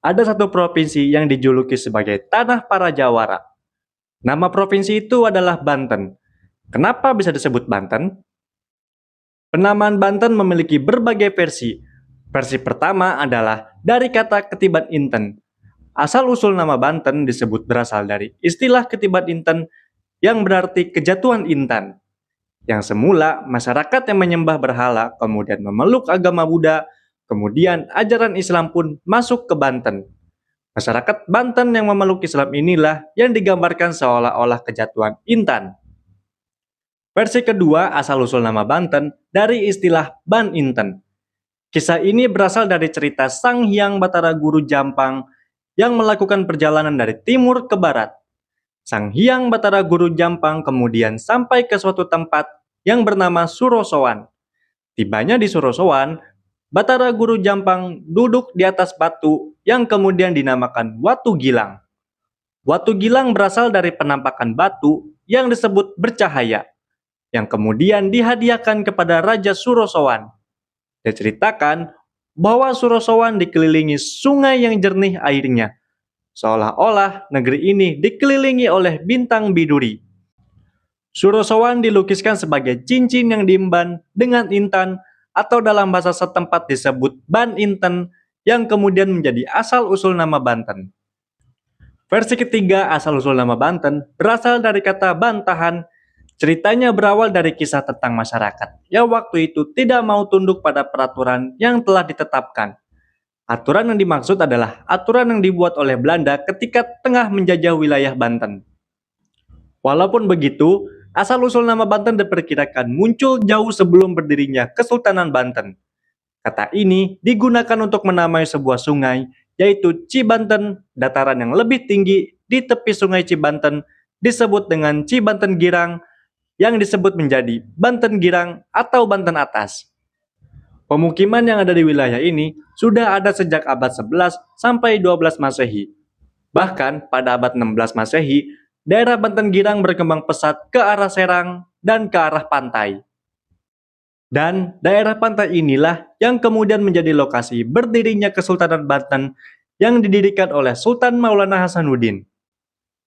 ada satu provinsi yang dijuluki sebagai Tanah Para Jawara. Nama provinsi itu adalah Banten. Kenapa bisa disebut Banten? Penamaan Banten memiliki berbagai versi. Versi pertama adalah dari kata Ketiban Inten. Asal-usul nama Banten disebut berasal dari istilah Ketiban Inten yang berarti kejatuhan intan. Yang semula masyarakat yang menyembah berhala kemudian memeluk agama Buddha, kemudian ajaran Islam pun masuk ke Banten. Masyarakat Banten yang memeluk Islam inilah yang digambarkan seolah-olah kejatuhan intan. Versi kedua asal-usul nama Banten dari istilah Ban Inten. Kisah ini berasal dari cerita Sang Hyang Batara Guru Jampang yang melakukan perjalanan dari timur ke barat. Sang Hyang Batara Guru Jampang kemudian sampai ke suatu tempat yang bernama Surosowan. Tibanya di Surosowan, Batara Guru Jampang duduk di atas batu yang kemudian dinamakan Watu Gilang. Watu Gilang berasal dari penampakan batu yang disebut bercahaya, yang kemudian dihadiahkan kepada Raja Surosowan. Diceritakan bahwa Surosowan dikelilingi sungai yang jernih airnya, seolah-olah negeri ini dikelilingi oleh bintang biduri. Surosowan dilukiskan sebagai cincin yang diemban dengan intan atau dalam bahasa setempat disebut Ban Inten yang kemudian menjadi asal-usul nama Banten. Versi ketiga asal-usul nama Banten berasal dari kata bantahan. Ceritanya berawal dari kisah tentang masyarakat yang waktu itu tidak mau tunduk pada peraturan yang telah ditetapkan. Aturan yang dimaksud adalah aturan yang dibuat oleh Belanda ketika tengah menjajah wilayah Banten. Walaupun begitu, asal-usul nama Banten diperkirakan muncul jauh sebelum berdirinya Kesultanan Banten. Kata ini digunakan untuk menamai sebuah sungai, yaitu Cibanten. Dataran yang lebih tinggi di tepi sungai Cibanten disebut dengan Cibanten Girang, yang disebut menjadi Banten Girang atau Banten Atas. Pemukiman yang ada di wilayah ini sudah ada sejak abad 11 sampai 12 Masehi. Bahkan pada abad 16 Masehi, daerah Banten Girang berkembang pesat ke arah Serang dan ke arah pantai. Dan daerah pantai inilah yang kemudian menjadi lokasi berdirinya Kesultanan Banten yang didirikan oleh Sultan Maulana Hasanuddin.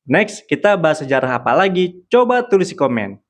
Next, kita bahas sejarah apa lagi? Coba tulis di komen.